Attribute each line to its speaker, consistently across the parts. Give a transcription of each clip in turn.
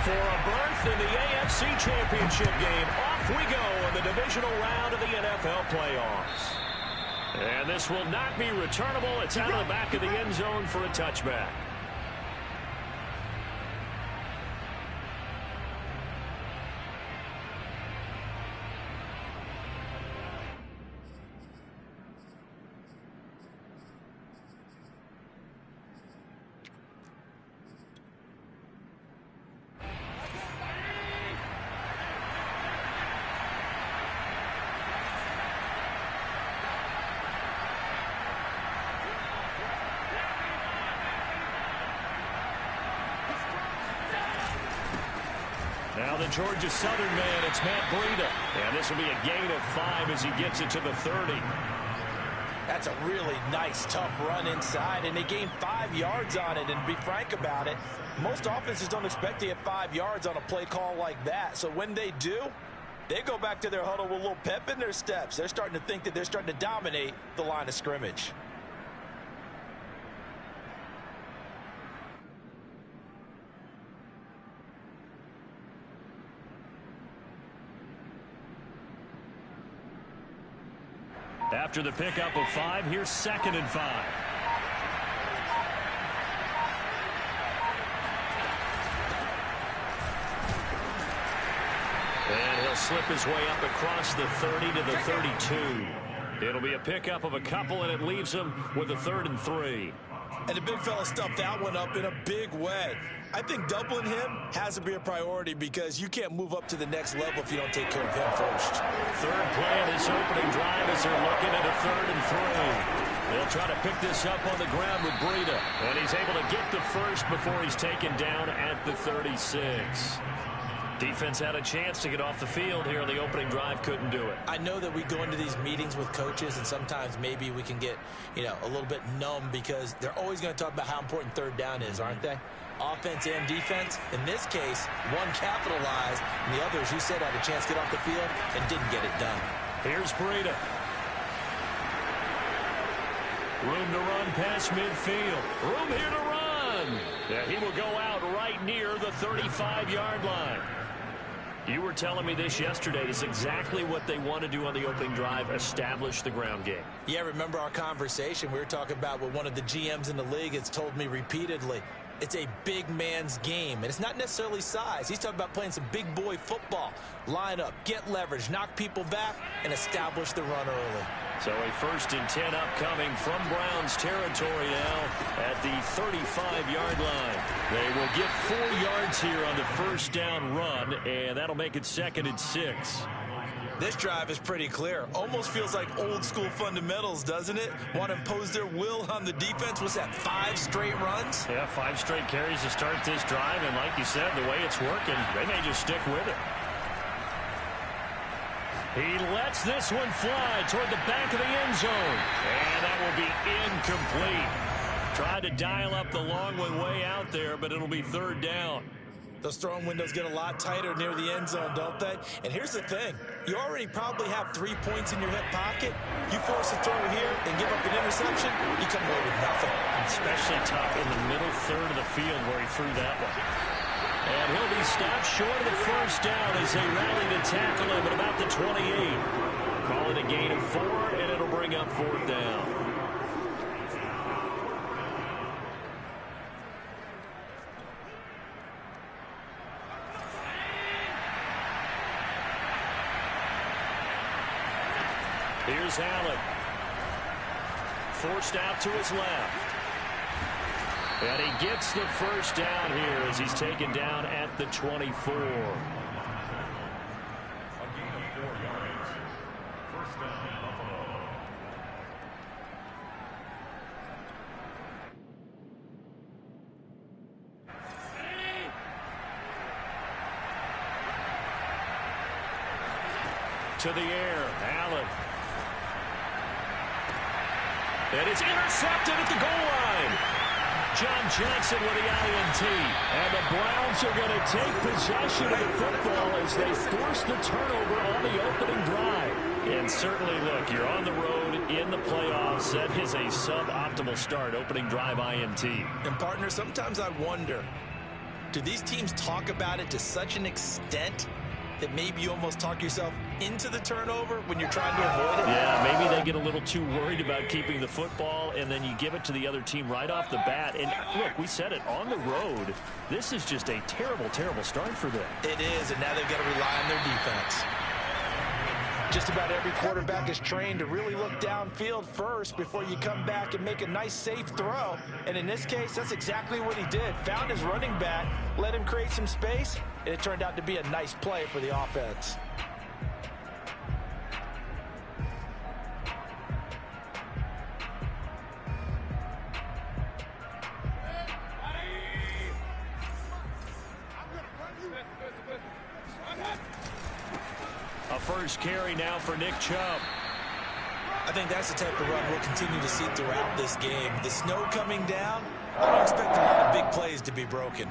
Speaker 1: For a berth in the AFC Championship game, off we go in the divisional round of the NFL playoffs. And this will not be returnable. It's out of the back of the end zone for a touchback. Now the Georgia Southern man, it's Matt Breida. And this will be a gain of 5 as he gets it to the 30.
Speaker 2: That's a really nice, tough run inside, and they gained 5 yards on it. And to be frank about it, most offenses don't expect to get 5 yards on a play call like that. So when they do, they go back to their huddle with a little pep in their steps. They're starting to think that they're starting to dominate the line of scrimmage.
Speaker 1: After the pickup of 5, here's 2nd and 5. And he'll slip his way up across the 30 to the 32. It'll be a pickup of a couple, and it leaves him with a 3rd and 3.
Speaker 2: And the big fella stuffed that one up in a big way. I think doubling him has to be a priority because you can't move up to the next level if you don't take care of him first.
Speaker 1: Third play of this opening drive as they're looking at a 3rd and 3. They'll try to pick this up on the ground with Breida. And he's able to get the first before he's taken down at the 36. Defense had a chance to get off the field here on the opening drive, couldn't do it.
Speaker 2: I know that we go into these meetings with coaches, and sometimes maybe we can get, a little bit numb because they're always going to talk about how important 3rd down is, aren't they? Offense and defense. In this case, one capitalized, and the other, as you said, had a chance to get off the field and didn't get it done.
Speaker 1: Here's Breida. Room to run past midfield. Room here to run. Yeah, he will go out right near the 35-yard line. You were telling me this yesterday. This is exactly what they want to do on the opening drive, establish the ground game.
Speaker 2: Yeah, remember our conversation? We were talking about what one of the GMs in the league has told me repeatedly. It's a big man's game, and it's not necessarily size. He's talking about playing some big boy football. Line up, get leverage, knock people back, and establish the run early.
Speaker 1: So a 1st and 10 upcoming from Browns territory now at the 35-yard line. They will get 4 yards here on the 1st down run, and that'll make it 2nd and 6.
Speaker 2: This drive is pretty clear. Almost feels like old school fundamentals, doesn't it? Want to impose their will on the defense. Was that 5 straight runs?
Speaker 1: Yeah, 5 straight carries to start this drive, and like you said, the way it's working, they may just stick with it. He lets this one fly toward the back of the end zone. And that will be incomplete. Tried to dial up the long one way out there, but it'll be 3rd down.
Speaker 2: Those throwing windows get a lot tighter near the end zone, don't they? And here's the thing. You already probably have 3 points in your hip pocket. You force a throw here and give up an interception, you come away with nothing.
Speaker 1: Especially tough in the middle 3rd of the field where he threw that one. And he'll be stopped short of the 1st down as they rally to tackle him at about the 28. Call it a gain of 4, and it'll bring up 4th down. Here's Allen. Forced out to his left. And he gets the 1st down here as he's taken down at the 24. A gain of 4 yards. 1st down, Buffalo. To the air, Allen. And it's intercepted at the goal line. John Johnson with the INT. And the Browns are going to take possession of the football as they force the turnover on the opening drive. And certainly, look, you're on the road in the playoffs. That is a suboptimal start, opening drive INT.
Speaker 2: And, partner, sometimes I wonder, Do these teams talk about it to such an extent that maybe you almost talk yourself into the turnover when you're trying to avoid it?
Speaker 1: Yeah, maybe they get a little too worried about keeping the football, and then you give it to the other team right off the bat. And look, we said it, on the road, this is just a terrible, terrible start for them.
Speaker 2: It is, and now they've got to rely on their defense. Just about every quarterback is trained to really look downfield first before you come back and make a nice, safe throw. And in this case, that's exactly what he did. Found his running back, let him create some space, and it turned out to be a nice play for the offense.
Speaker 1: A first carry now for Nick Chubb.
Speaker 2: I think that's the type of run we'll continue to see throughout this game. The snow coming down, I don't expect a lot of big plays to be broken.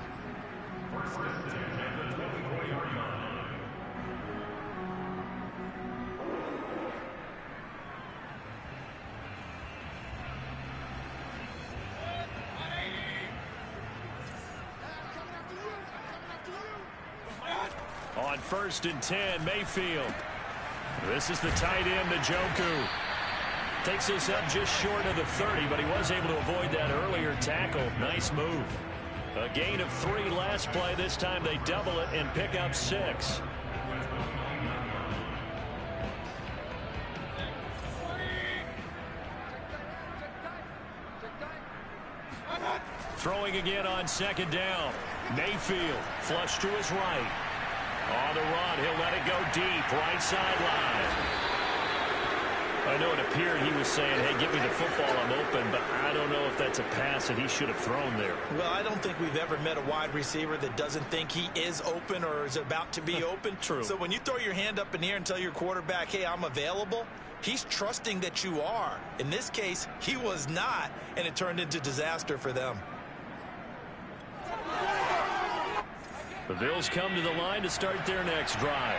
Speaker 1: On 1st and 10, Mayfield. This is the tight end, Njoku. Takes this up just short of the 30, but he was able to avoid that earlier tackle. Nice move. A gain of 3 last play. This time they double it and pick up 6. Throwing again on 2nd down. Mayfield flush to his right. On the run, he'll let it go deep, right sideline. I know it appeared he was saying, hey, give me the football, I'm open, but I don't know if that's a pass that he should have thrown there.
Speaker 2: Well, I don't think we've ever met a wide receiver that doesn't think he is open or is about to be open.
Speaker 1: True.
Speaker 2: So when you throw your hand up in the air and tell your quarterback, hey, I'm available, he's trusting that you are. In this case, he was not, and it turned into disaster for them.
Speaker 1: The Bills come to the line to start their next drive.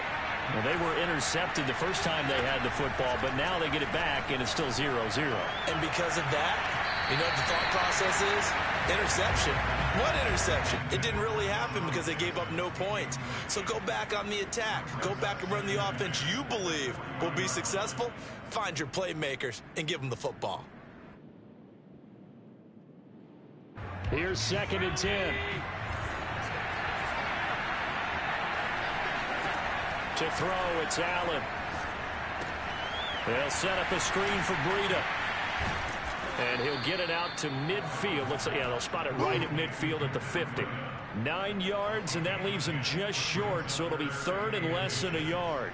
Speaker 1: Well, they were intercepted the first time they had the football, but now they get it back, and it's still 0-0.
Speaker 2: And because of that, you know what the thought process is? Interception. What interception? It didn't really happen because they gave up no points. So go back on the attack. Go back and run the offense you believe will be successful. Find your playmakers and give them the football.
Speaker 1: Here's 2nd and 10. To throw, it's Allen. They'll set up a screen for Breida. And he'll get it out to midfield. Looks like, yeah, they'll spot it right at midfield at the 50. 9 yards, and that leaves him just short, so it'll be 3rd and less than a yard.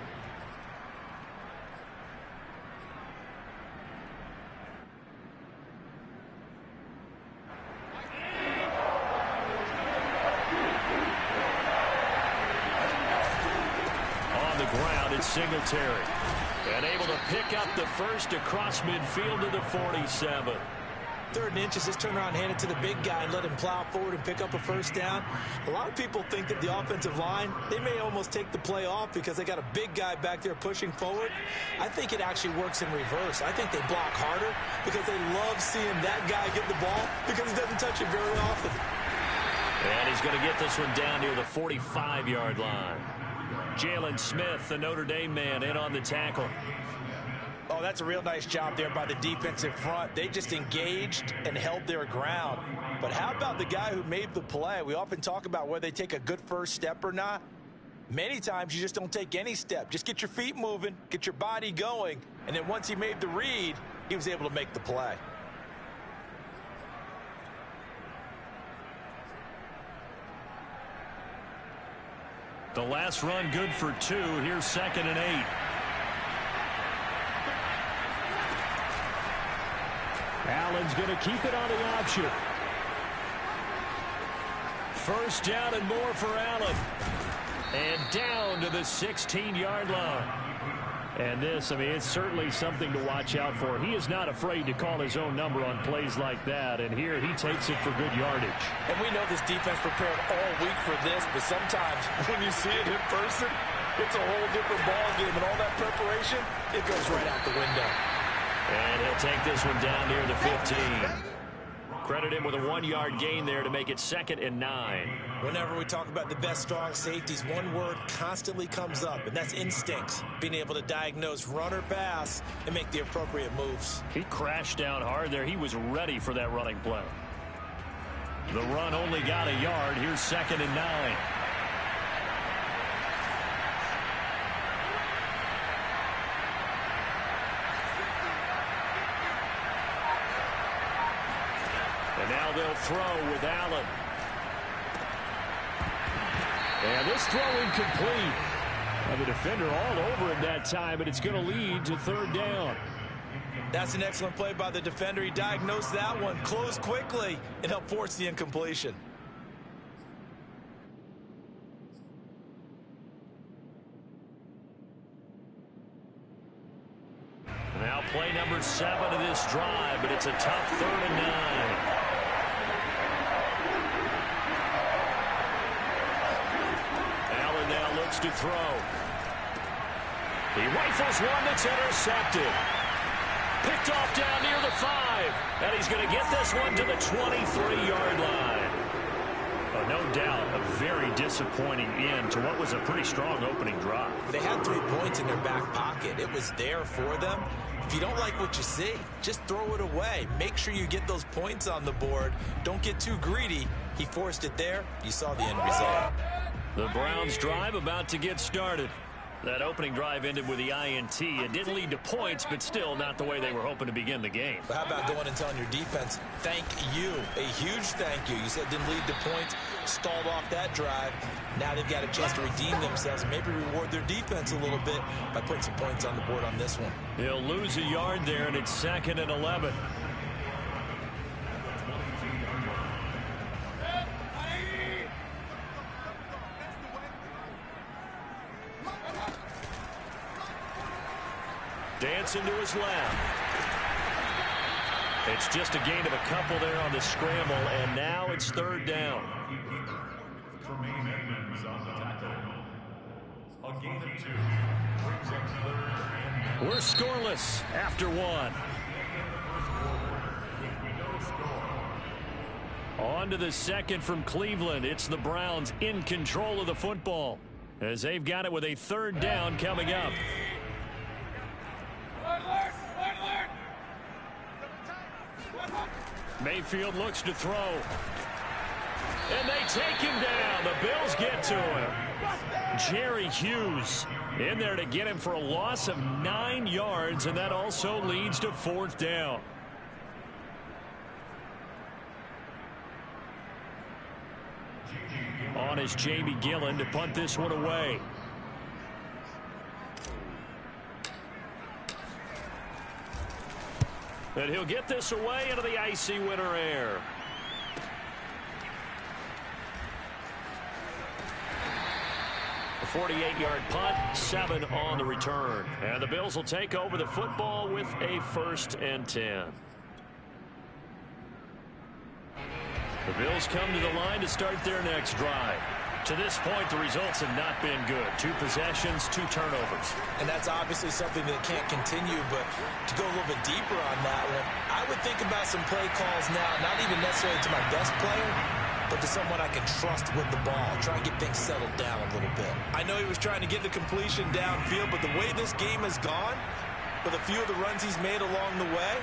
Speaker 1: Singletary. And able to pick up the first across midfield to the 47.
Speaker 2: 3rd and inches, just turn around and hand it to the big guy and let him plow forward and pick up a first down. A lot of people think that the offensive line, they may almost take the play off because they got a big guy back there pushing forward. I think it actually works in reverse. I think they block harder because they love seeing that guy get the ball because he doesn't touch it very often.
Speaker 1: And he's going to get this one down near the 45-yard line. Jalen Smith, the Notre Dame man, in on the tackle.
Speaker 2: Oh, that's a real nice job there by the defensive front. They just engaged and held their ground. But how about the guy who made the play? We often talk about whether they take a good first step or not. Many times you just don't take any step. Just get your feet moving, get your body going, and then once he made the read, he was able to make the play.
Speaker 1: The last run good for 2. Here's 2nd and 8. Allen's going to keep it on the option. First down and more for Allen. And down to the 16-yard line. And this, I mean, it's certainly something to watch out for. He is not afraid to call his own number on plays like that. And here he takes it for good yardage.
Speaker 2: And we know this defense prepared all week for this, but sometimes when you see it in person, it's a whole different ball game. And all that preparation, it goes right out the window.
Speaker 1: And he'll take this one down near the 15. Credit him with a 1-yard gain there to make it 2nd and 9.
Speaker 2: Whenever we talk about the best strong safeties, one word constantly comes up, and that's instincts. Being able to diagnose run or pass and make the appropriate moves.
Speaker 1: He crashed down hard there. He was ready for that running play. The run only got a yard. Here's 2nd and 9. And now they'll throw with Allen. And this throw incomplete. And the defender all over him that time, but it's going to lead to 3rd down.
Speaker 2: That's an excellent play by the defender. He diagnosed that one, closed quickly, and helped force the incompletion.
Speaker 1: Now play number 7 of this drive, but it's a tough 3rd and 9. Allen now looks to throw. He rifles one that's intercepted. Picked off down near the 5. And he's going to get this one to the 23-yard line. No doubt a very disappointing end to what was a pretty strong opening drive.
Speaker 2: They had 3 points in their back pocket. It was there for them. If you don't like what you see, just throw it away. Make sure you get those points on the board. Don't get too greedy. He forced it there. You saw the end result.
Speaker 1: The Browns drive about to get started. That opening drive ended with the INT. It didn't lead to points, but still not the way they were hoping to begin the game.
Speaker 2: But how about going and telling your defense, thank you, a huge thank you. You said it didn't lead to points, stalled off that drive. Now they've got a chance to redeem themselves and maybe reward their defense a little bit by putting some points on the board on this one.
Speaker 1: They'll lose a yard there, and it's 2nd and 11. Dancing to his left. It's just a gain of a couple there on the scramble, and now it's 3rd down. We're scoreless after 1. On to the 2nd from Cleveland. It's the Browns in control of the football as they've got it with a 3rd down coming up. Mayfield looks to throw. And they take him down. The Bills get to him. Jerry Hughes in there to get him for a loss of 9 yards, and that also leads to 4th down. On is Jamie Gillen to punt this one away. And he'll get this away into the icy winter air. A 48-yard punt, 7 on the return. And the Bills will take over the football with a 1st and 10. The Bills come to the line to start their next drive. To this point, the results have not been good. 2 possessions, 2 turnovers.
Speaker 2: And that's obviously something that can't continue, but to go a little bit deeper on that one, I would think about some play calls now, not even necessarily to my best player, but to someone I can trust with the ball. Try and get things settled down a little bit. I know he was trying to get the completion downfield, but the way this game has gone, with a few of the runs he's made along the way,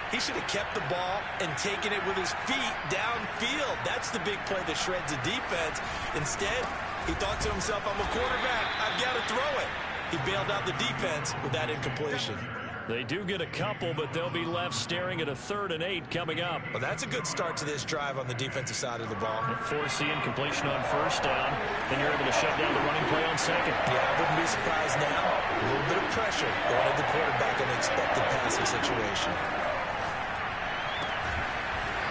Speaker 2: he should have kept the ball and taken it with his feet downfield. That's the big play that shreds the defense. Instead, he thought to himself, I'm a quarterback. I've got to throw it. He bailed out the defense with that incompletion.
Speaker 1: They do get a couple, but they'll be left staring at a 3rd and 8 coming up.
Speaker 2: Well, that's a good start to this drive on the defensive side of the ball.
Speaker 1: Force the incompletion on 1st down, then you're able to shut down the running play on 2nd.
Speaker 2: Yeah, I wouldn't be surprised now. A little bit of pressure going at the quarterback in an expected passing situation.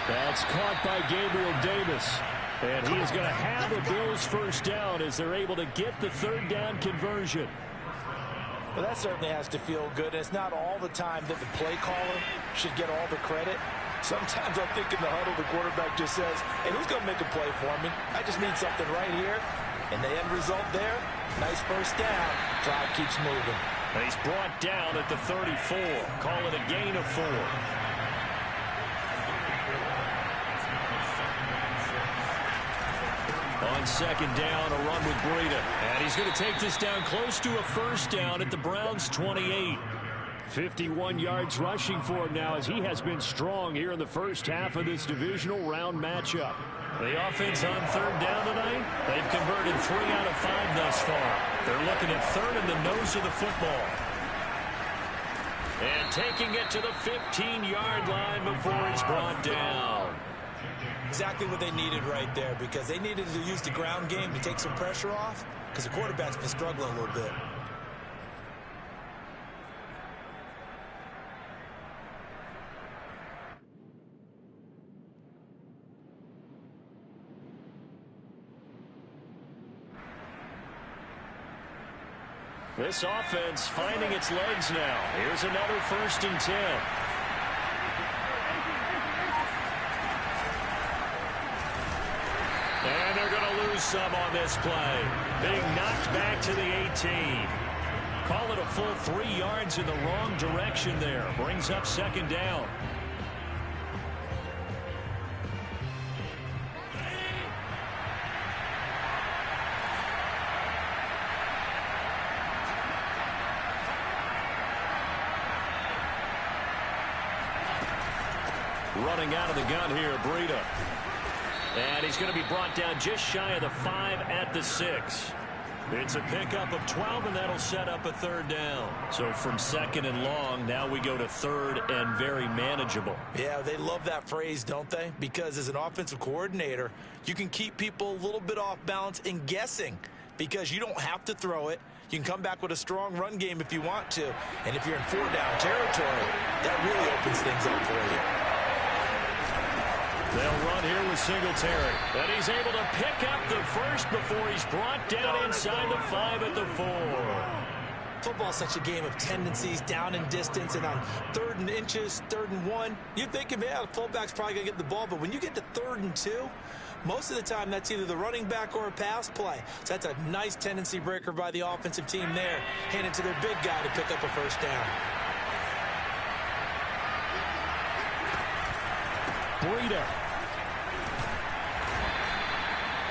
Speaker 1: That's caught by Gabriel Davis. And he is going to have the Bills' 1st down as they're able to get the 3rd down conversion.
Speaker 2: Well, that certainly has to feel good. It's not all the time that the play caller should get all the credit. Sometimes I think in the huddle, the quarterback just says, hey, who's going to make a play for me? I just need something right here. And the end result there, nice 1st down. Drive keeps moving.
Speaker 1: And he's brought down at the 34. Call it a gain of 4. On second down, a run with Breida. And he's going to take this down close to a first down at the Browns' 28. 51 yards rushing for him now as he has been strong here in the first half of this divisional round matchup. The offense on third down tonight, they've converted 3 out of 5 thus far. They're looking at third in the nose of the football. And taking it to the 15-yard line before he's brought down.
Speaker 2: Exactly what they needed right there, because they needed to use the ground game to take some pressure off, because the quarterback's been struggling a little bit.
Speaker 1: This offense finding its legs now. Here's another 1st and 10. And they're going to lose some on this play. Being knocked back to the 18. Call it a full 3 yards in the wrong direction there. Brings up second down. Running out of the gun here, Breida. And he's going to be brought down just shy of the 5 at the 6. It's a pickup of 12, and that'll set up a third down. So from second and long, now we go to third and very manageable.
Speaker 2: Yeah, they love that phrase, don't they? Because as an offensive coordinator, you can keep people a little bit off balance and guessing, because you don't have to throw it. You can come back with a strong run game if you want to. And if you're in 4-down territory, that really opens things up for you.
Speaker 1: They'll run here with Singletary. And he's able to pick up the first before he's brought down inside the 5 at the 4.
Speaker 2: Football's such a game of tendencies, down and distance, and on 3rd and inches, 3rd and 1, you're thinking, man, the fullback's probably going to get the ball. But when you get to 3rd and 2, most of the time that's either the running back or a pass play. So that's a nice tendency breaker by the offensive team there. Hand it to their big guy to pick up a first down.
Speaker 1: Breida.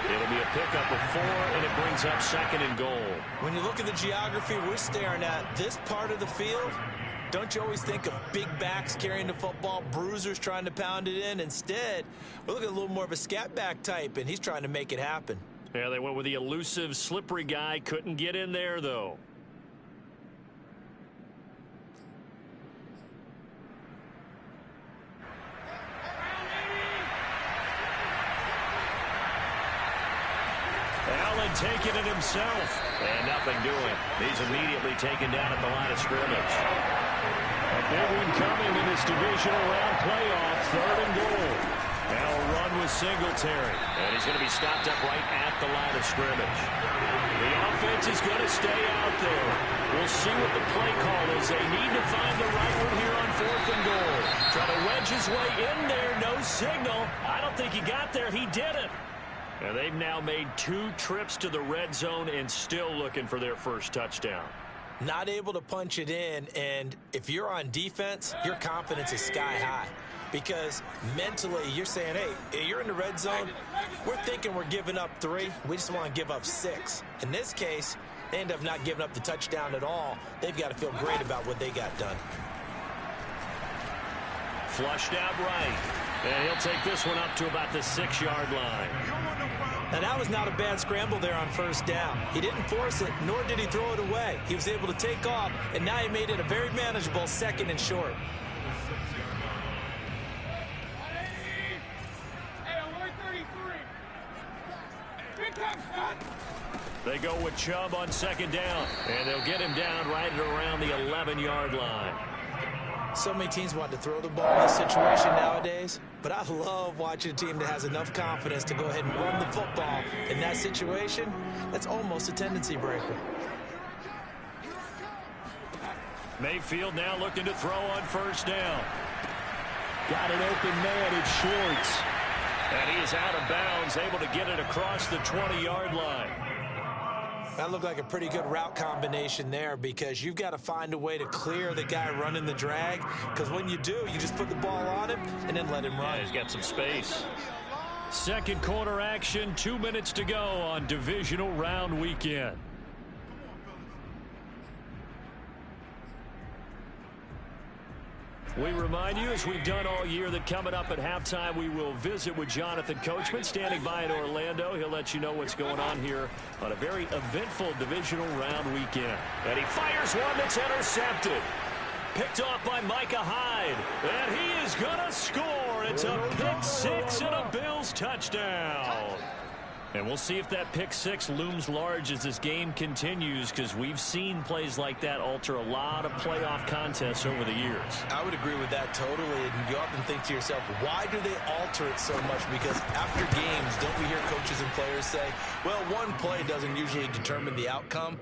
Speaker 1: It'll be a pickup of 4, and it brings up second and goal.
Speaker 2: When you look at the geography we're staring at, this part of the field, don't you always think of big backs carrying the football, bruisers trying to pound it in? Instead, we're looking at a little more of a scat back type, and he's trying to make it happen.
Speaker 1: Yeah, they went with the elusive, slippery guy. Couldn't get in there, though. Allen taking it himself. And nothing doing. He's immediately taken down at the line of scrimmage. A big one coming in this divisional round playoff. 3rd and goal. Now a run with Singletary. And he's going to be stopped up right at the line of scrimmage. The offense is going to stay out there. We'll see what the play call is. They need to find the right one here on 4th and goal. Try to wedge his way in there. No signal. I don't think he got there. He didn't. And they've now made 2 trips to the red zone and still looking for their first touchdown.
Speaker 2: Not able to punch it in, and if you're on defense, your confidence is sky high. Because mentally, you're saying, hey, you're in the red zone. We're thinking we're giving up 3. We just want to give up 6. In this case, they end up not giving up the touchdown at all. They've got to feel great about what they got done.
Speaker 1: Flushed out right. And he'll take this one up to about the 6-yard line.
Speaker 2: Now, that was not a bad scramble there on 1st down. He didn't force it, nor did he throw it away. He was able to take off, and now he made it a very manageable 2nd and short.
Speaker 1: They go with Chubb on 2nd down, and they'll get him down right at around the 11-yard line.
Speaker 2: So many teams want to throw the ball in this situation nowadays, but I love watching a team that has enough confidence to go ahead and run the football. In that situation, that's almost a tendency breaker.
Speaker 1: Mayfield now looking to throw on 1st down. Got an open man, it's Schwartz. And he is out of bounds, able to get it across the 20-yard line.
Speaker 2: That looked like a pretty good route combination there, because you've got to find a way to clear the guy running the drag, because when you do, you just put the ball on him and then let him run.
Speaker 1: Yeah, he's got some space. Second quarter action, 2 minutes to go on divisional round weekend. We remind you, as we've done all year, that coming up at halftime, we will visit with Jonathan Coachman, standing by in Orlando. He'll let you know what's going on here on a very eventful divisional round weekend. And he fires one that's intercepted. Picked off by Micah Hyde. And he is going to score. It's a pick six and a Bills touchdown. And we'll see if that pick six looms large as this game continues, because we've seen plays like that alter a lot of playoff contests over the years.
Speaker 2: I would agree with that totally. And you often think to yourself, why do they alter it so much? Because after games, don't we hear coaches and players say, well, one play doesn't usually determine the outcome?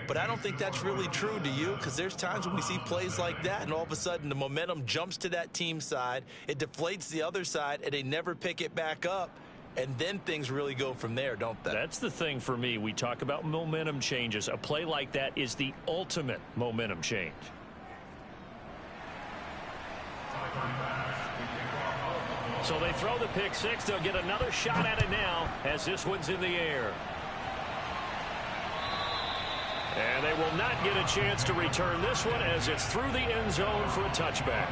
Speaker 2: But I don't think that's really true, do you? Because there's times when we see plays like that, and all of a sudden the momentum jumps to that team side, it deflates the other side, and they never pick it back up. And then things really go from there, don't they?
Speaker 1: That's the thing for me. We talk about momentum changes. A play like that is the ultimate momentum change. So they throw the pick six. They'll get another shot at it now as this one's in the air. And they will not get a chance to return this one as it's through the end zone for a touchback.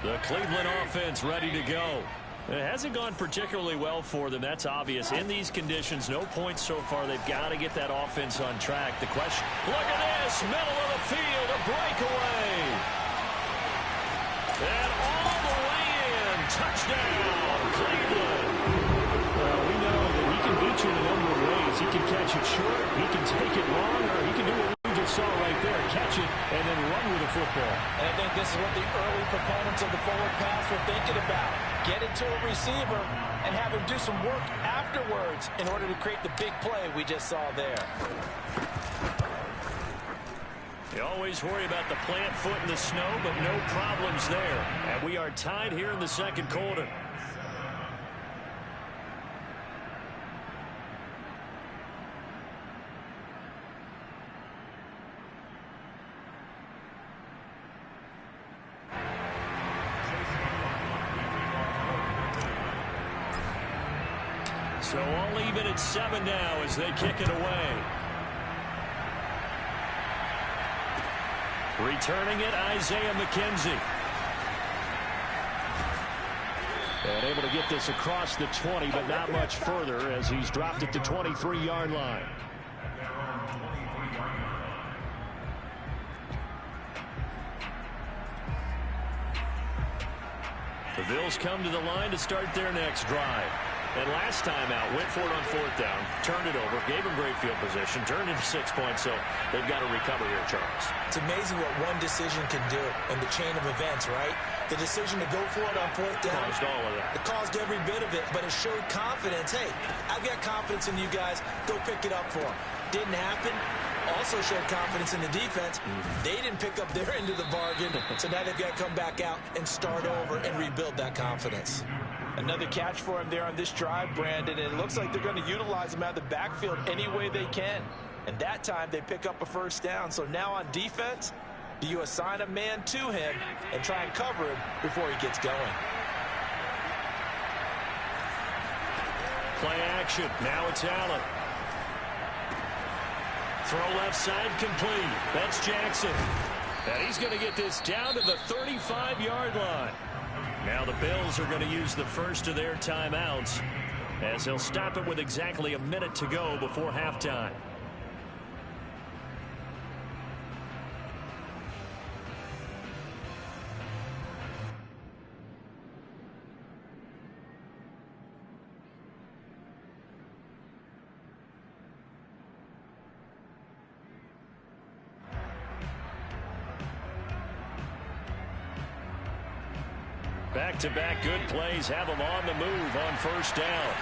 Speaker 1: The Cleveland offense ready to go. It hasn't gone particularly well for them. That's obvious. In these conditions, no points so far. They've got to get that offense on track. The question, look at this, middle of the field, a breakaway. And all the way in, touchdown, Cleveland. Well, we know that he can beat you in a number of ways. He can catch it short, he can take it long, or he can do what we just saw right there, catch it and then run with the football.
Speaker 2: And I think this is what the early proponents of the forward pass were thinking about. Get it to a receiver and have him do some work afterwards in order to create the big play we just saw there.
Speaker 1: You always worry about the plant foot in the snow, but no problems there. And we are tied here in the second quarter. So all even at 7 now as they kick it away. Returning it, Isaiah McKenzie. And able to get this across the 20, but not much further as he's dropped at the 23-yard line. The Bills come to the line to start their next drive. And last time out, went for it on fourth down, turned it over, gave him great field position, turned into 6 points, so they've got to recover here, Charles.
Speaker 2: It's amazing what one decision can do in the chain of events, right? The decision to go for it on fourth down.
Speaker 1: Caused all of that.
Speaker 2: It caused every bit of it, but it showed confidence. Hey, I've got confidence in you guys. Go pick it up for them. Didn't happen. Also showed confidence in the defense. They didn't pick up their end of the bargain, so now they've got to come back out and start over and rebuild that confidence. Another catch for him there on this drive, Brandon, and it looks like they're going to utilize him out of the backfield any way they can. And that time they pick up a first down. So now on defense, do you assign a man to him and try and cover him before he gets going?
Speaker 1: Play action. Now it's Allen. Throw left side complete. That's Jackson. And he's going to get this down to the 35-yard line. Now the Bills are going to use the first of their timeouts as they'll stop it with exactly a minute to go before halftime. Back-to-back good plays have them on the move on first down.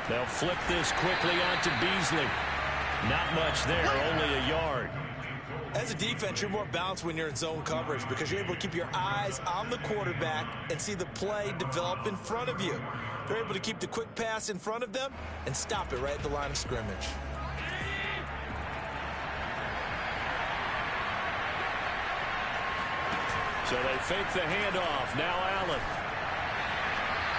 Speaker 1: They'll flip this quickly out to Beasley. Not much there, only a yard.
Speaker 2: As as a defense, you're more balanced when you're in zone coverage because you're able to keep your eyes on the quarterback and see the play develop in front of you. They're able to keep the quick pass in front of them and stop it right at the line of scrimmage.
Speaker 1: So they fake the handoff. Now Allen.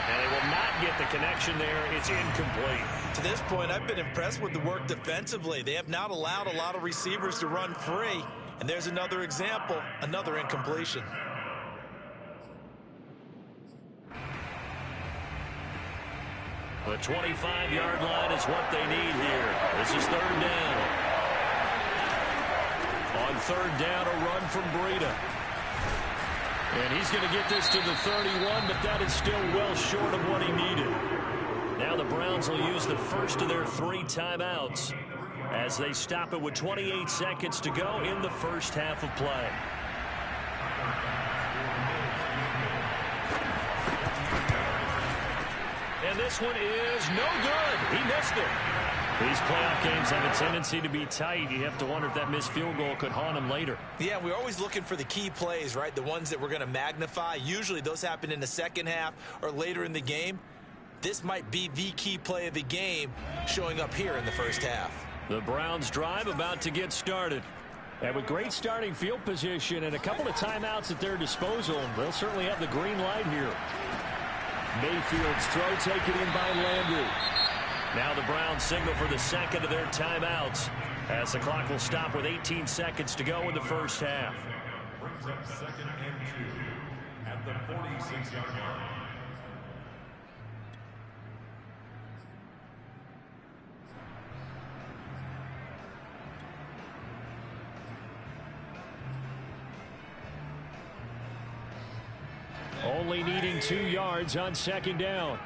Speaker 1: And they will not get the connection there. It's incomplete.
Speaker 2: To this point, I've been impressed with the work defensively. They have not allowed a lot of receivers to run free. And there's another example, another incompletion.
Speaker 1: The 25-yard line is what they need here. This is third down. On third down, a run from Breida. And he's going to get this to the 31, but that is still well short of what he needed. Now the Browns will use the first of their 3 timeouts as they stop it with 28 seconds to go in the first half of play. And this one is no good. He missed it. These playoff games have a tendency to be tight. You have to wonder if that missed field goal could haunt him later.
Speaker 2: Yeah, we're always looking for the key plays, right? The ones that we're going to magnify. Usually those happen in the second half or later in the game. This might be the key play of the game showing up here in the first half.
Speaker 1: The Browns drive about to get started. And with great starting field position and a couple of timeouts at their disposal, they'll certainly have the green light here. Mayfield's throw taken in by Landry. Now the Browns signal for the second of their timeouts as the clock will stop with 18 seconds to go in the first half.
Speaker 3: Brings up 2nd and 2 at the 46-yard line.
Speaker 1: Only needing 2 yards on second down.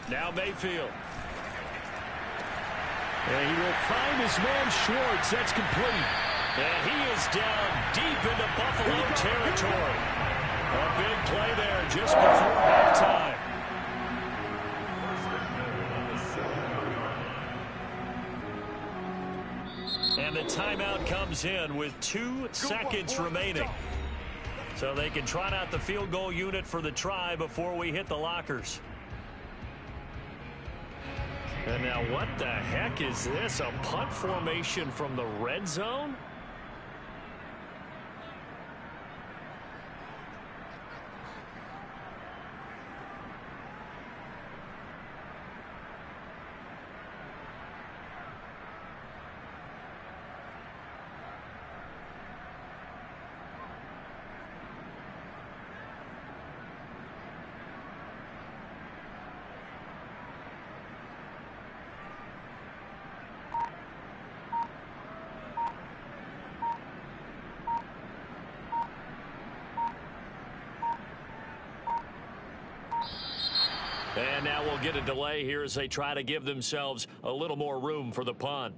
Speaker 1: Now Mayfield. And he will find his man Schwartz. That's complete. And he is down deep into Buffalo territory. A big play there just before halftime. And the timeout comes in with 2 seconds remaining. So they can trot out the field goal unit for the try before we hit the lockers. And now what the heck is this? A punt formation from the red zone? And now we'll get a delay here as they try to give themselves a little more room for the punt.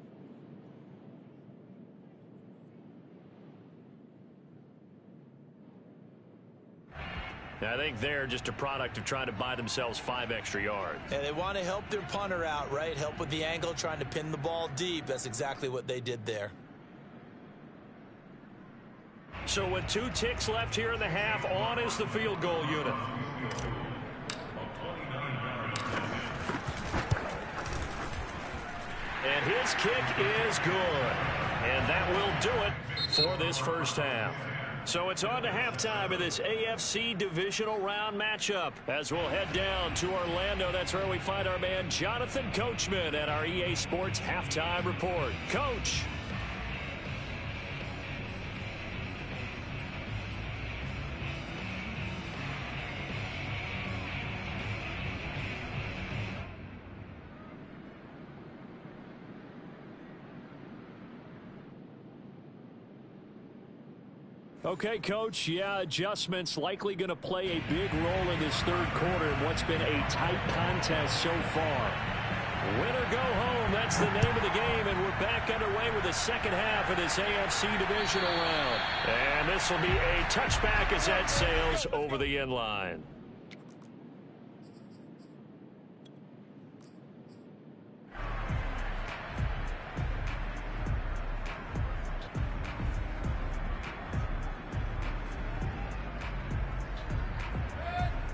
Speaker 1: I think they're just a product of trying to buy themselves 5 extra yards.
Speaker 2: And they want to help their punter out, right? Help with the angle, trying to pin the ball deep. That's exactly what they did there.
Speaker 1: So with 2 ticks left here in the half, on is the field goal unit. And his kick is good. And that will do it for this first half. So it's on to halftime of this AFC divisional round matchup. As we'll head down to Orlando, that's where we find our man Jonathan Coachman at our EA Sports Halftime Report. Coach. Okay, Coach, yeah, adjustments likely going to play a big role in this third quarter in what's been a tight contest so far. Win or go home, that's the name of the game, and we're back underway with the second half of this AFC divisional round. And this will be a touchback as that sails over the end line.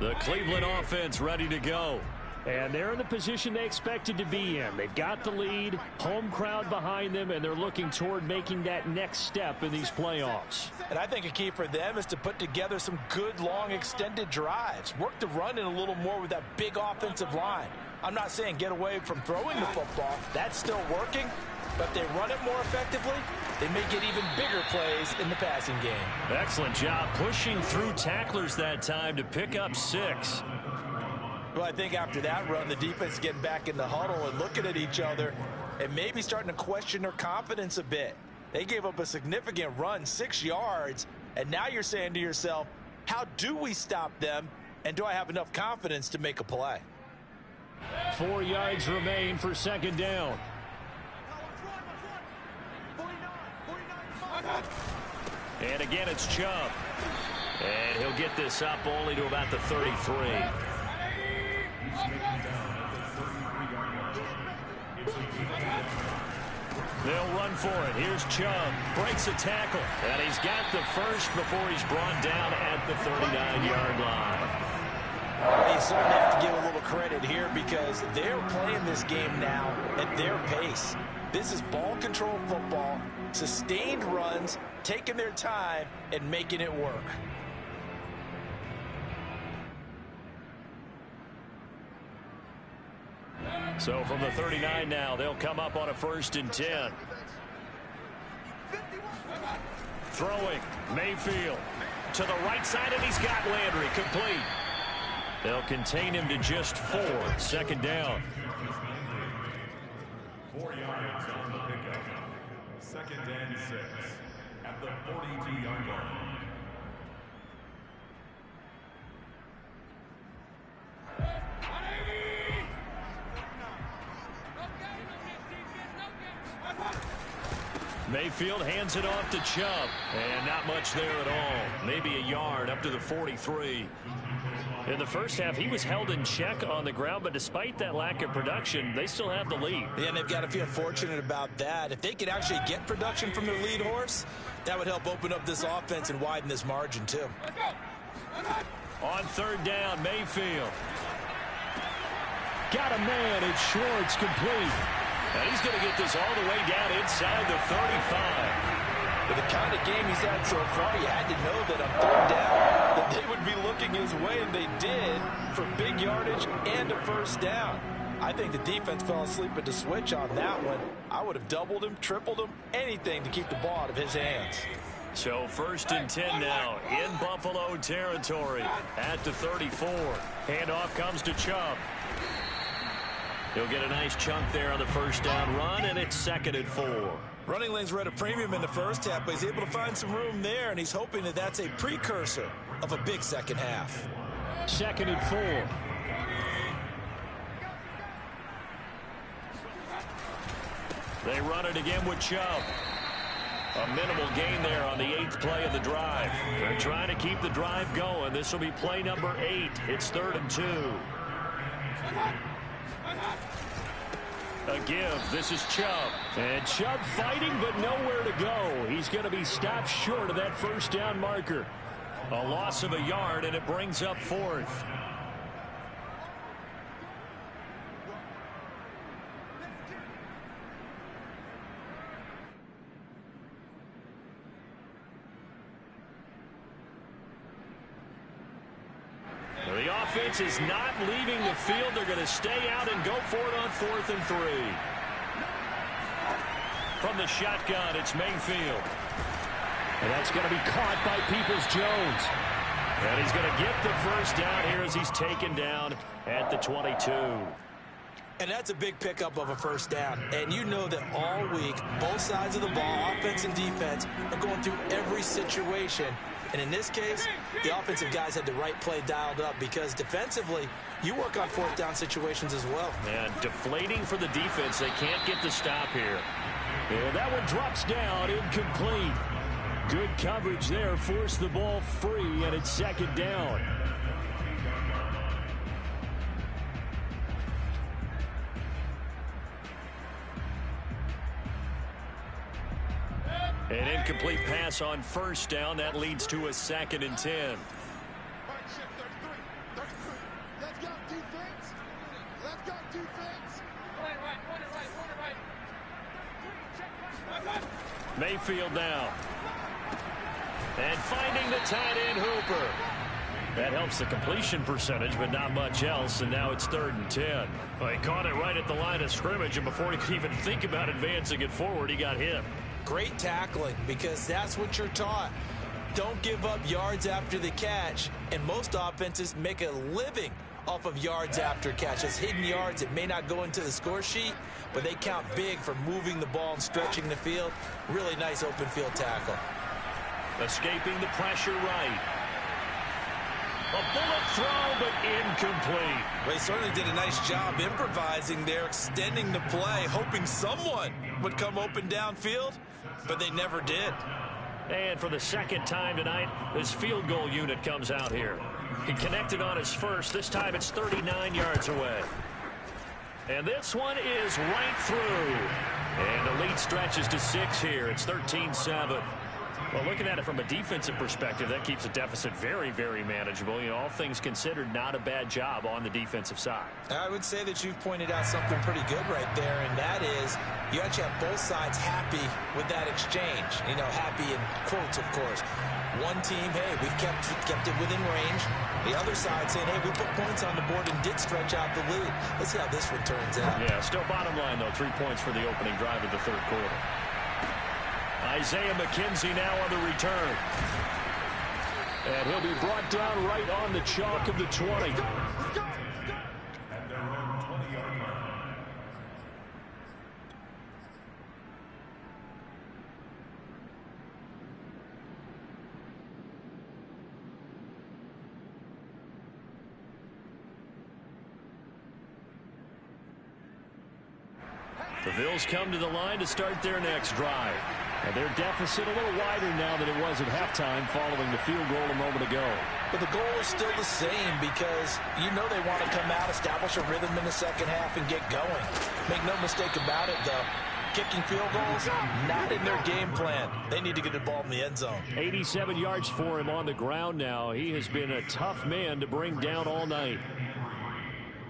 Speaker 1: The Cleveland offense ready to go. And they're in the position they expected to be in. They've got the lead, home crowd behind them, and they're looking toward making that next step in these playoffs.
Speaker 2: And I think a key for them is to put together some good, long, extended drives. Work the run in a little more with that big offensive line. I'm not saying get away from throwing the football. That's still working. But if they run it more effectively, they may get even bigger plays in the passing game.
Speaker 1: Excellent job pushing through tacklers that time to pick up 6.
Speaker 2: Well, I think after that run, the defense is getting back in the huddle and looking at each other and maybe starting to question their confidence a bit. They gave up a significant run, 6 yards, and now you're saying to yourself, how do we stop them, and do I have enough confidence to make a play?
Speaker 1: 4 yards remain for second down. And again, it's Chubb. And he'll get this up only to about the 33. They'll run for it. Here's Chubb. Breaks a tackle. And he's got the first before he's brought down at the 39-yard line.
Speaker 2: You certainly have to give a little credit here because they're playing this game now at their pace. This is ball control football, sustained runs, taking their time and making it work.
Speaker 1: So from the 39 now, they'll come up on a 1st and 10. Throwing, Mayfield to the right side, and he's got Landry complete. They'll contain him to just 4. Second down.
Speaker 3: 4 yards on the pickup. 2nd and 6 at the 42-yard line.
Speaker 1: Mayfield hands it off to Chubb, and not much there at all. Maybe a yard up to the 43. In the first half, he was held in check on the ground, but despite that lack of production, they still have the lead.
Speaker 2: Yeah, and they've got to feel fortunate about that. If they could actually get production from their lead horse, that would help open up this offense and widen this margin, too.
Speaker 1: On 3rd down, Mayfield. Got a man, it's Schwartz, complete. And he's going to get this all the way down inside the 35.
Speaker 2: With the kind of game he's had so far, you had to know that on 3rd down that they would be looking his way, and they did, for big yardage and a 1st down. I think the defense fell asleep at the switch on that one. I would have doubled him, tripled him, anything to keep the ball out of his hands.
Speaker 1: So 1st and 10 now in Buffalo territory at the 34. Handoff comes to Chubb. He'll get a nice chunk there on the 1st down run, and it's 2nd and 4.
Speaker 2: Running lanes were at a premium in the first half, but he's able to find some room there, and he's hoping that that's a precursor of a big second half.
Speaker 1: 2nd and 4. They run it again with Chubb. A minimal gain there on the 8th play of the drive. They're trying to keep the drive going. This will be play number 8. It's 3rd and 2. A give. This is Chubb. And Chubb fighting, but nowhere to go. He's going to be stopped short of that 1st down marker. A loss of a yard, and it brings up 4th. The offense is not leaving the field. They're going to stay out and go for it on 4th and 3. From the shotgun, it's Mayfield. And that's going to be caught by Peoples-Jones. And he's going to get the 1st down here as he's taken down at the 22.
Speaker 2: And that's a big pickup of a 1st down. And you know that all week, both sides of the ball, offense and defense, are going through every situation. And in this case, the offensive guys had the right play dialed up because defensively, you work on 4th down situations as well.
Speaker 1: And deflating for the defense. They can't get the stop here. And that one drops down, incomplete. Good coverage there, forced the ball free, and it's 2nd down. An incomplete pass on 1st down. That leads to a 2nd and 10. Mayfield now. And finding the tight end Hooper. That helps the completion percentage, but not much else, and now it's 3rd and 10. Well, he caught it right at the line of scrimmage, and before he could even think about advancing it forward, he got hit.
Speaker 2: Great tackling, because that's what you're taught. Don't give up yards after the catch, and most offenses make a living off of yards after catch. It's hidden yards. It may not go into the score sheet, but they count big for moving the ball and stretching the field. Really nice open field tackle.
Speaker 1: Escaping the pressure right. A bullet throw, but incomplete.
Speaker 2: Well, he certainly did a nice job improvising there, extending the play, hoping someone would come open downfield, but they never did.
Speaker 1: And for the second time tonight, this field goal unit comes out here. He connected on his first. This time it's 39 yards away. And this one is right through. And the lead stretches to 6 here. It's 13-7. Well, looking at it from a defensive perspective, that keeps the deficit very, very manageable. You know, all things considered, not a bad job on the defensive side.
Speaker 2: I would say that you've pointed out something pretty good right there, and that is you actually have both sides happy with that exchange. You know, happy in quotes, of course. One team, hey, we've kept it within range. The other side saying, hey, we put points on the board and did stretch out the lead. Let's see how this one turns out.
Speaker 1: Yeah, still bottom line, though, 3 points for the opening drive of the third quarter. Isaiah McKenzie now on the return. And he'll be brought down right on the chalk of the 20.
Speaker 3: At their own 20-yard line.
Speaker 1: The Bills come to the line to start their next drive. And their deficit a little wider now than it was at halftime following the field goal a moment ago.
Speaker 2: But the goal is still the same because you know they want to come out, establish a rhythm in the second half, and get going. Make no mistake about it, though. Kicking field goals, not in their game plan. They need to get the ball in the end zone.
Speaker 1: 87 yards for him on the ground now. He has been a tough man to bring down all night.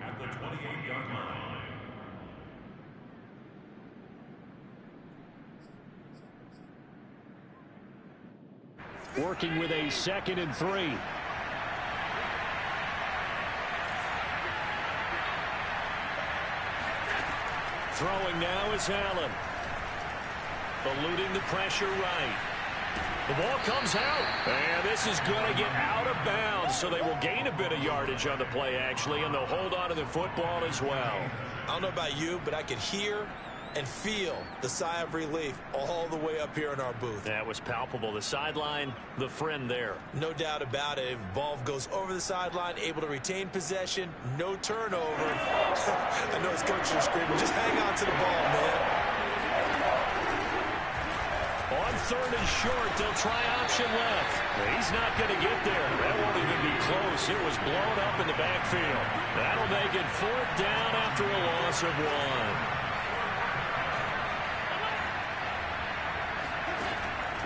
Speaker 3: At the 28-yard line.
Speaker 1: Working with a 2nd and 3. Throwing now is Allen. Eluding the pressure right. The ball comes out. And this is going to get out of bounds, so they will gain a bit of yardage on the play, actually, and they'll hold on to the football as well.
Speaker 2: I don't know about you, but I could hear and feel the sigh of relief all the way up here in our booth.
Speaker 1: That was palpable. The sideline, the friend there.
Speaker 2: No doubt about it. If the ball goes over the sideline, able to retain possession, no turnover. I know his coach is screaming, just hang on to the ball, man.
Speaker 1: On 3rd and short, they'll try option left. He's not going to get there. That won't even be close. It was blown up in the backfield. That'll make it 4th down after a loss of 1.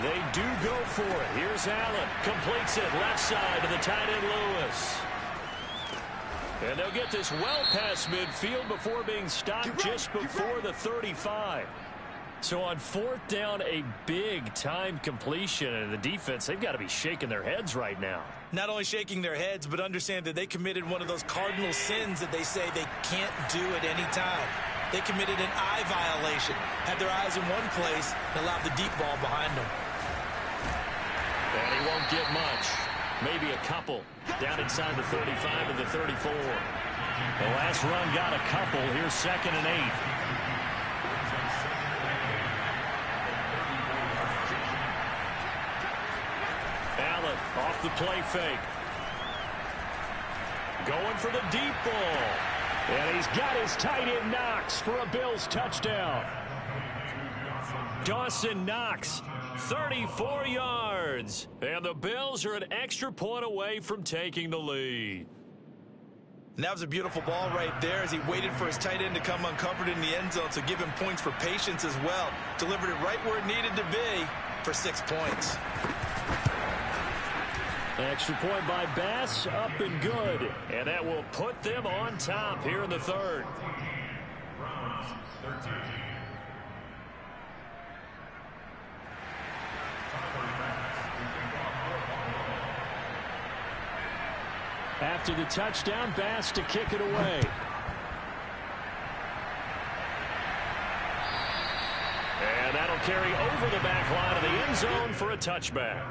Speaker 1: They do go for it. Here's Allen. Completes it left side to the tight end Lewis. And they'll get this well past midfield before being stopped just before the 35. So on 4th down, a big-time completion. And the defense, they've got to be shaking their heads right now.
Speaker 2: Not only shaking their heads, but understand that they committed one of those cardinal sins that they say they can't do at any time. They committed an eye violation, had their eyes in one place, and allowed the deep ball behind them.
Speaker 1: And he won't get much. Maybe a couple down inside the 35 and the 34. The last run got a couple. Here's 2nd and 8. Allen off the play fake. Going for the deep ball. And he's got his tight end Knox for a Bills touchdown. Dawson Knox, 34 yards. And the Bills are an extra point away from taking the lead.
Speaker 2: And that was a beautiful ball right there as he waited for his tight end to come uncovered in the end zone, so give him points for patience as well. Delivered it right where it needed to be for 6 points.
Speaker 1: Extra point by Bass, up and good. And that will put them on top here in the third.
Speaker 3: Browns 13.
Speaker 1: After the touchdown, Bass to kick it away. And that'll carry over the back line of the end zone for a touchback.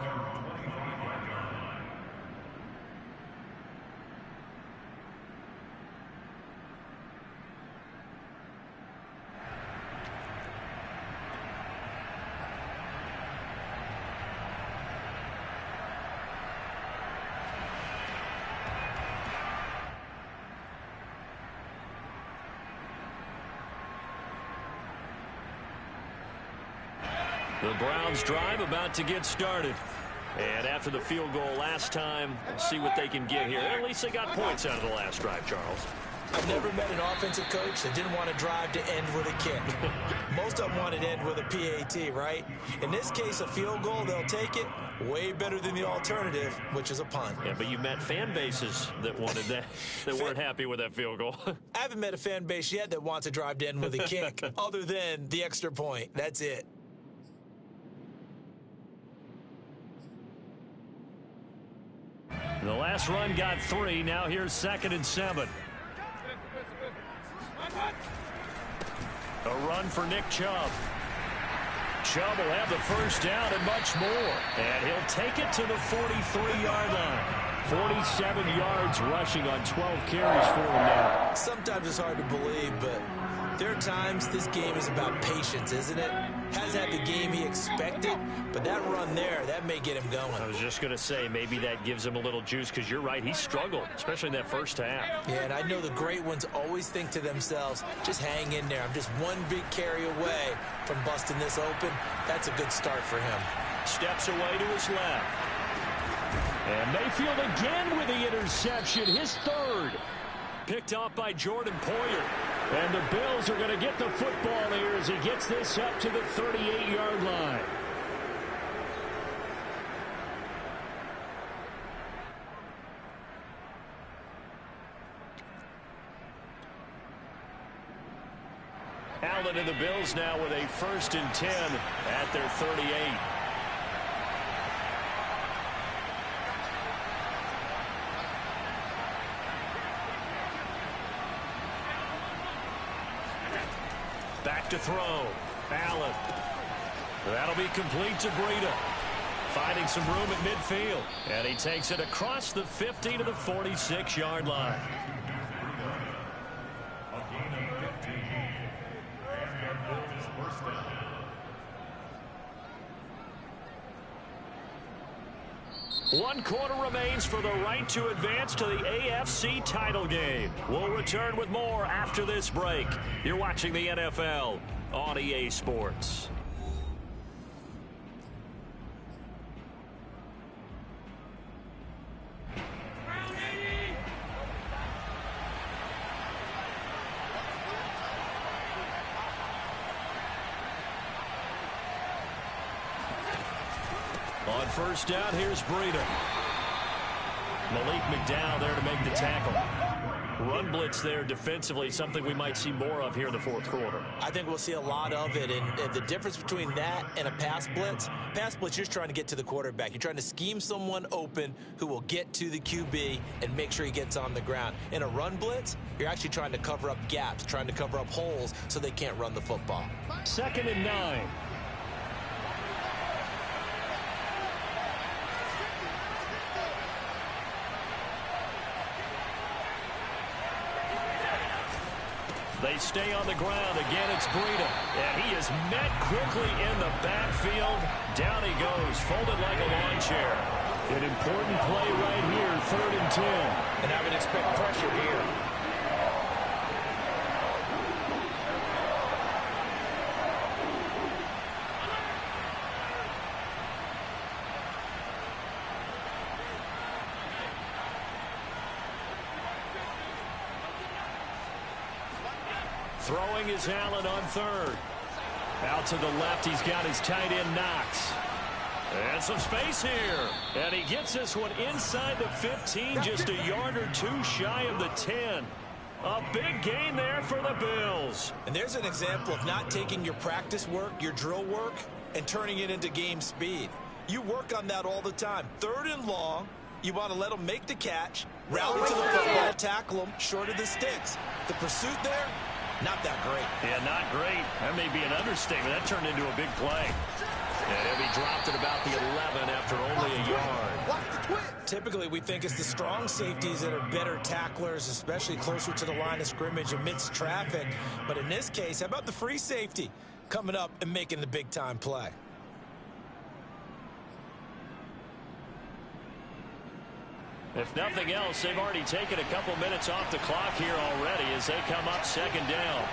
Speaker 1: The Browns drive about to get started. And after the field goal last time, we'll see what they can get here. At least they got points out of the last drive, Charles.
Speaker 2: I've never met an offensive coach that didn't want to drive to end with a kick. Most of them wanted to end with a PAT, right? In this case, a field goal, they'll take it. Way better than the alternative, which is a punt.
Speaker 1: Yeah, but you met fan bases that wanted that, that weren't happy with that field goal.
Speaker 2: I haven't met a fan base yet that wants to drive to end with a kick, other than the extra point. That's it.
Speaker 1: The last run got 3. Now here's 2nd and 7. A run for Nick Chubb. Chubb will have the first down and much more. And he'll take it to the 43-yard line. 47 yards rushing on 12 carries for him now.
Speaker 2: Sometimes it's hard to believe, but there are times this game is about patience, isn't it? Hasn't had the game he expected, but that run there, that may get him going.
Speaker 1: I was just going to say, maybe that gives him a little juice, because you're right, he struggled, especially in that first half.
Speaker 2: Yeah, and I know the great ones always think to themselves, just hang in there. I'm just one big carry away from busting this open. That's a good start for him.
Speaker 1: Steps away to his left. And Mayfield again with the interception, his third. Picked off by Jordan Poyer. And the Bills are going to get the football here as he gets this up to the 38-yard line. Allen and the Bills now with a 1st and 10 at their 38. Back to throw. Allen. That'll be complete to Breida. Finding some room at midfield. And he takes it across the 50 to the 46-yard line.
Speaker 3: A gain of 15. And the Bills first down.
Speaker 1: One quarter remains for the right to advance to the AFC title game. We'll return with more after this break. You're watching the NFL on EA Sports. On first down, here's Breida. Malik McDowell there to make the tackle. Run blitz there defensively, something we might see more of here in the fourth quarter.
Speaker 2: I think we'll see a lot of it, and the difference between that and a pass blitz, you're just trying to get to the quarterback. You're trying to scheme someone open who will get to the QB and make sure he gets on the ground. In a run blitz, you're actually trying to cover up gaps, trying to cover up holes so they can't run the football.
Speaker 1: 2nd and 9. They stay on the ground. Again, it's Breida. And he is met quickly in the backfield. Down he goes, folded like a lawn chair. An important play right here, 3rd and 10.
Speaker 2: And I would expect pressure here.
Speaker 1: Throwing is Allen on 3rd. Out to the left, he's got his tight end Knox. And some space here. And he gets this one inside the 15, just a yard or two shy of the 10. A big gain there for the Bills.
Speaker 2: And there's an example of not taking your practice work, your drill work, and turning it into game speed. You work on that all the time. 3rd and long, you want to let them make the catch, rally to the football, tackle them short of the sticks. The pursuit there, not that great.
Speaker 1: Yeah, not great. That may be an understatement. That turned into a big play. And he'll be dropped at about the 11 after only a yard.
Speaker 2: Typically, we think it's the strong safeties that are better tacklers, especially closer to the line of scrimmage amidst traffic. But in this case, how about the free safety coming up and making the big-time play?
Speaker 1: If nothing else, they've already taken a couple minutes off the clock here already as they come up 2nd down.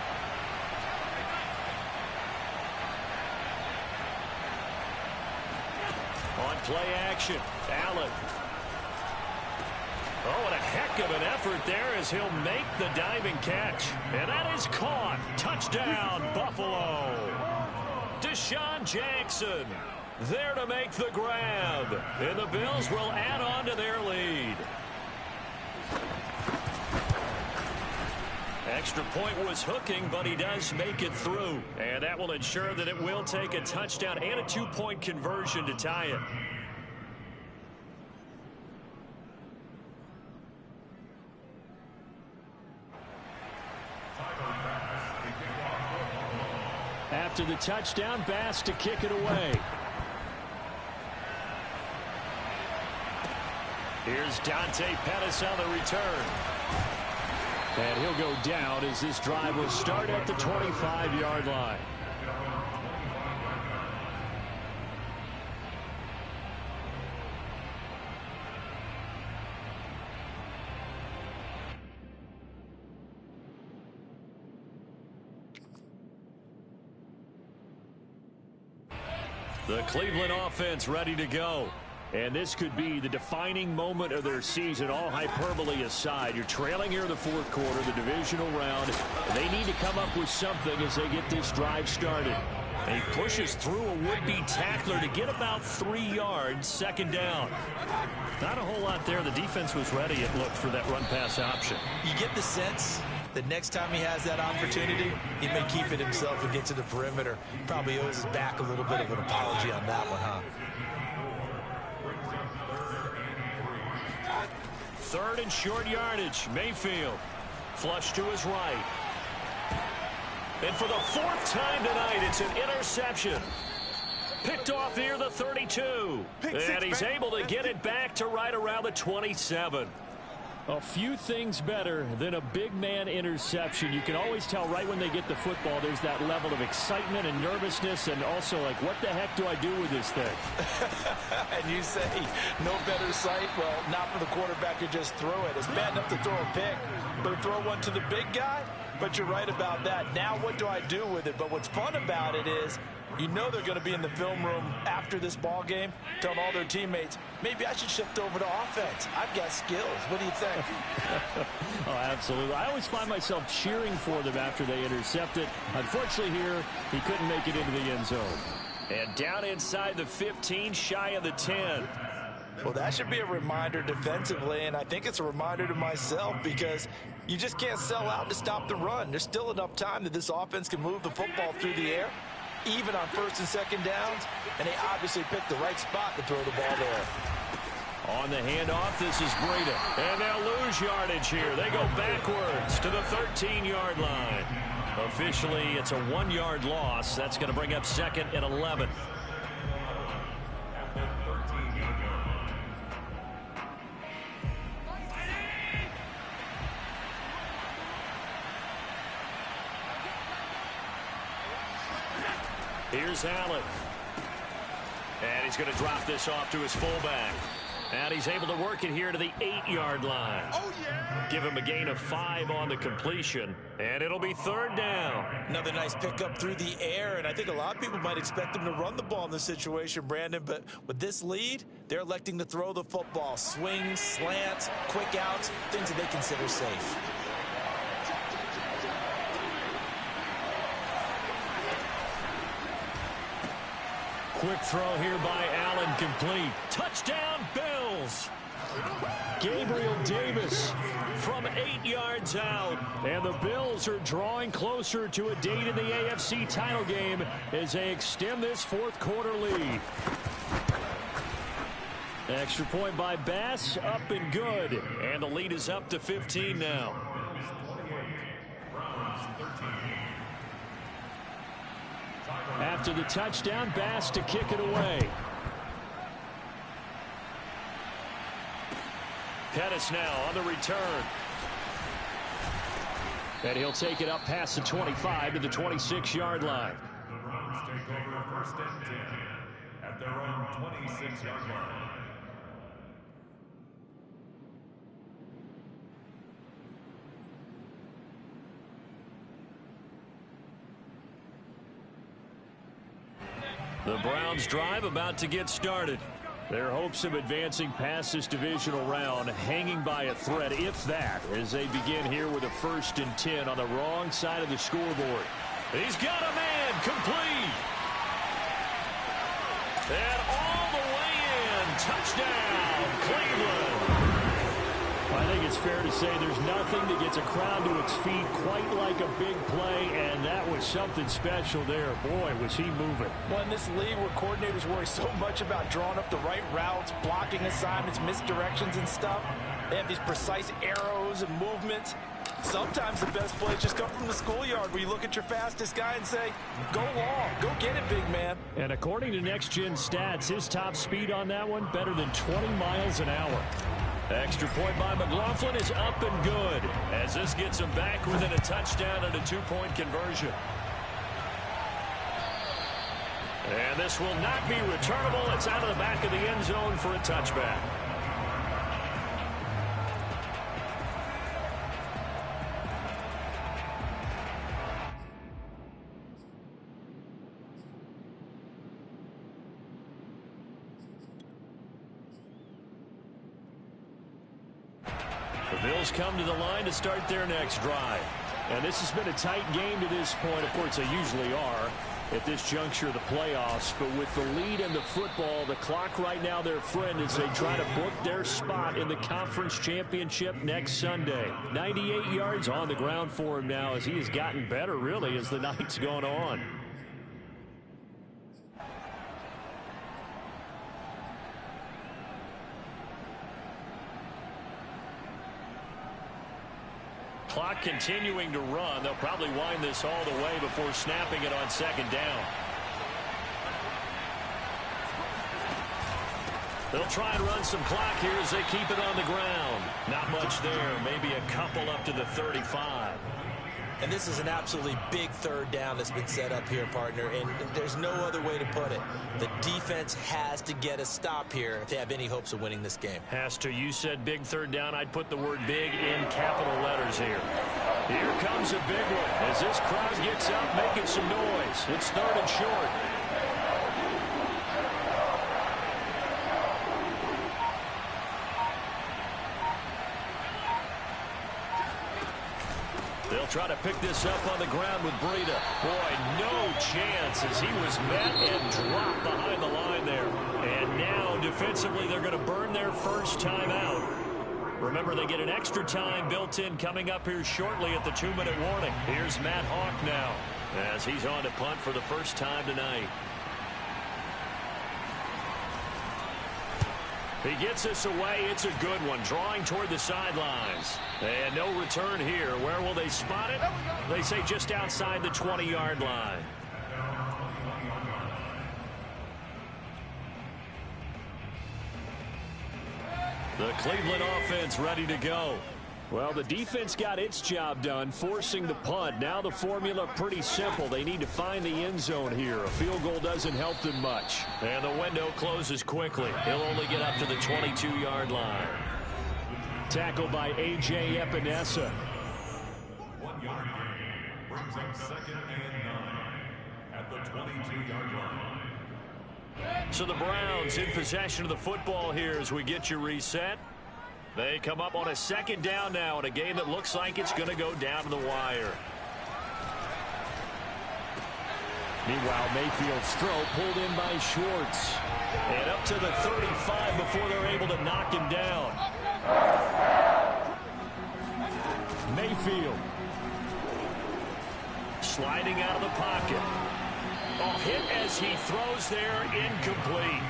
Speaker 1: On play action, Allen. Oh, what a heck of an effort there as he'll make the diving catch. And that is caught. Touchdown, Buffalo. Deshaun Jackson there to make the grab. And the Bills will add on to their lead. Extra point was hooking, but he does make it through. And that will ensure that it will take a touchdown and a 2-point conversion to tie it. After the touchdown, Bass to kick it away. Here's Dante Pettis on the return. And he'll go down as this drive will start at the 25-yard line. The Cleveland offense ready to go. And this could be the defining moment of their season, all hyperbole aside. You're trailing here in the 4th quarter, the divisional round. They need to come up with something as they get this drive started. And he pushes through a would-be tackler to get about 3 yards, 2nd down. Not a whole lot there. The defense was ready, it looked, for that run-pass option.
Speaker 2: You get the sense that next time he has that opportunity, he may keep it himself and get to the perimeter. Probably owes his back a little bit of an apology on that one, huh?
Speaker 1: 3rd and short yardage. Mayfield. Flush to his right. And for the 4th time tonight, it's an interception. Picked off near the 32. And he's able to get it back to right around the 27. A few things better than a big man interception. You can always tell right when they get the football, there's that level of excitement and nervousness, and also like, what the heck do I do with this thing?
Speaker 2: And you say, no better sight? Well, not for the quarterback who just threw it. It's bad enough to throw a pick, but to throw one to the big guy? But you're right about that. Now what do I do with it? But what's fun about it is, you know they're going to be in the film room after this ball game, telling all their teammates, maybe I should shift over to offense. I've got skills. What do you think?
Speaker 1: Oh, absolutely. I always find myself cheering for them after they intercept it. Unfortunately here, he couldn't make it into the end zone. And down inside the 15, shy of the 10.
Speaker 2: Well, that should be a reminder defensively, and I think it's a reminder to myself because you just can't sell out to stop the run. There's still enough time that this offense can move the football through the air, even on 1st and 2nd downs, and they obviously picked the right spot to throw the ball there.
Speaker 1: On the handoff, this is Breida, and they'll lose yardage here. They go backwards to the 13-yard line. Officially, it's a 1-yard loss. That's going to bring up 2nd and 11. Here's Allen. And he's going to drop this off to his fullback. And he's able to work it here to the 8-yard line.
Speaker 2: Oh, yeah.
Speaker 1: Give him a gain of 5 on the completion. And it'll be 3rd down.
Speaker 2: Another nice pickup through the air, and I think a lot of people might expect them to run the ball in this situation, Brandon, but with this lead, they're electing to throw the football. Swings, slants, quick outs, things that they consider safe.
Speaker 1: Quick throw here by Allen, complete. Touchdown, Bills. Gabriel Davis from 8 yards out. And the Bills are drawing closer to a date in the AFC title game as they extend this fourth quarter lead. Extra point by Bass, up and good. And the lead is up to 15 now. After the touchdown, Bass to kick it away. Pettis now on the return. And he'll take it up past the 25 to the 26-yard line.
Speaker 3: The Browns take over first and 10 at their own 26-yard line.
Speaker 1: The Browns drive about to get started. Their hopes of advancing past this divisional round hanging by a thread, if that, as they begin here with a 1st and 10 on the wrong side of the scoreboard. He's got a man, complete. And all the way in, touchdown, Cleveland. I think it's fair to say there's nothing that gets a crowd to its feet quite like a big play, and that was something special there. Boy, was he moving.
Speaker 2: Well, in this league where coordinators worry so much about drawing up the right routes, blocking assignments, misdirections and stuff, they have these precise arrows and movements. Sometimes the best plays just come from the schoolyard where you look at your fastest guy and say, go long, go get it, big man.
Speaker 1: And according to Next Gen Stats, his top speed on that one, better than 20 miles an hour. Extra point by McLaughlin is up and good as this gets him back within a touchdown and a 2-point conversion. And this will not be returnable. It's out of the back of the end zone for a touchback. The Bills come to the line to start their next drive. And this has been a tight game to this point. Of course, they usually are at this juncture of the playoffs. But with the lead in the football, the clock right now their friend as they try to book their spot in the conference championship next Sunday. 98 yards on the ground for him now as he has gotten better, really, as the night's gone on. Clock continuing to run. They'll probably wind this all the way before snapping it on 2nd down. They'll try and run some clock here as they keep it on the ground. Not much there. Maybe a couple up to the 35.
Speaker 2: And this is an absolutely big 3rd down that's been set up here, partner, and there's no other way to put it. The defense has to get a stop here if they have any hopes of winning this game.
Speaker 1: Has to. You said big 3rd down. I'd put the word big in capital letters here. Here comes a big one as this crowd gets up making some noise. It's 3rd and short. They'll try to pick this up on the ground with Breida. Boy, no chance as he was met and dropped behind the line there. And now, defensively, they're going to burn their first time out. Remember, they get an extra time built in coming up here shortly at the 2-minute warning. Here's Matt Hawk now as he's on to punt for the first time tonight. He gets this away. It's a good one. Drawing toward the sidelines. And no return here. Where will they spot it? They say just outside the 20-yard line. The Cleveland offense ready to go. Well, the defense got its job done, forcing the punt. Now the formula pretty simple. They need to find the end zone here. A field goal doesn't help them much. And the window closes quickly. He'll only get up to the 22-yard line. Tackle by A.J. Epinesa.
Speaker 3: 1-yard gain brings up 2nd and 9 at the 22-yard line.
Speaker 1: So the Browns in possession of the football here as we get you reset. They come up on a 2nd down now in a game that looks like it's going to go down to the wire. Meanwhile, Mayfield's throw pulled in by Schwartz. And up to the 35 before they're able to knock him down. Mayfield. Sliding out of the pocket. A hit as he throws there, incomplete.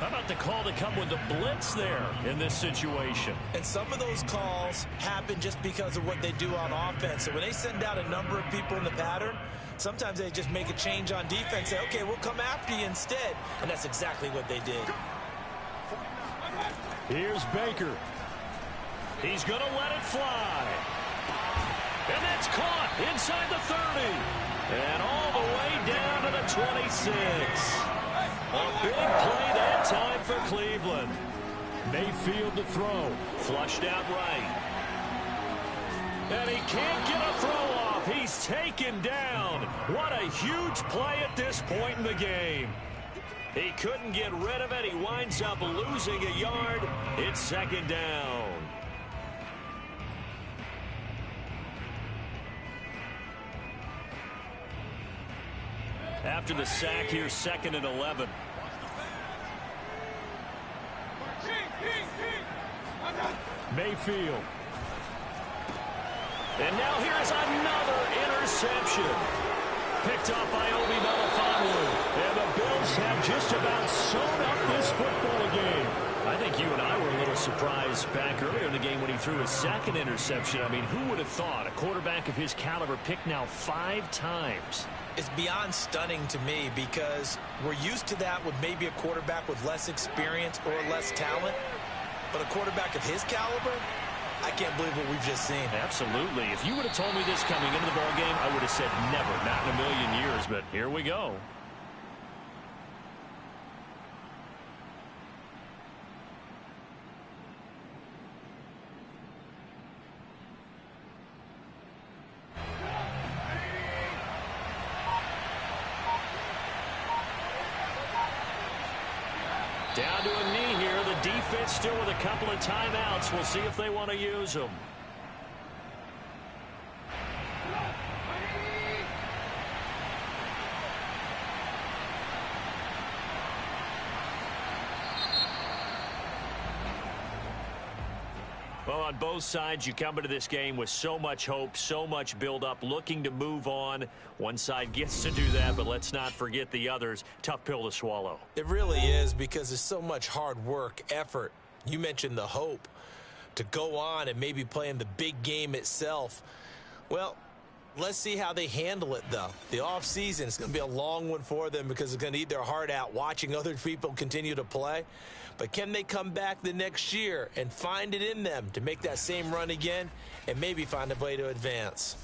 Speaker 1: How about the call to come with the blitz there in this situation?
Speaker 2: And some of those calls happen just because of what they do on offense. So when they send out a number of people in the pattern, sometimes they just make a change on defense. Say, okay, we'll come after you instead. And that's exactly what they did.
Speaker 1: Here's Baker. He's going to let it fly. And that's caught inside the 30. And all the way down to the 26. A big play that time for Cleveland. Mayfield to throw. Flushed out right. And he can't get a throw off. He's taken down. What a huge play at this point in the game. He couldn't get rid of it. He winds up losing a yard. It's second down. After the sack here, 2nd and 11. Mayfield. And now here's another interception. Picked up by Obi Melifonwu. And the Bills have just about sewn up this football game. I think you and I were a little surprised back earlier in the game when he threw his 2nd interception. I mean, who would have thought a quarterback of his caliber picked now 5 times?
Speaker 2: It's beyond stunning to me because we're used to that with maybe a quarterback with less experience or less talent. But a quarterback of his caliber, I can't believe what we've just seen.
Speaker 1: Absolutely. If you would have told me this coming into the ball game, I would have said never, not in a million years. But here we go. Down to a knee here. The defense still with a couple of timeouts. We'll see if they want to use them. Well, on both sides, you come into this game with so much hope, so much build-up, looking to move on. One side gets to do that, but let's not forget the others. Tough pill to swallow.
Speaker 2: It really is because there's so much hard work, effort. You mentioned the hope to go on and maybe play in the big game itself. Well, let's see how they handle it, though. The offseason is going to be a long one for them because it's going to eat their heart out watching other people continue to play. But can they come back the next year and find it in them to make that same run again and maybe find a way to advance?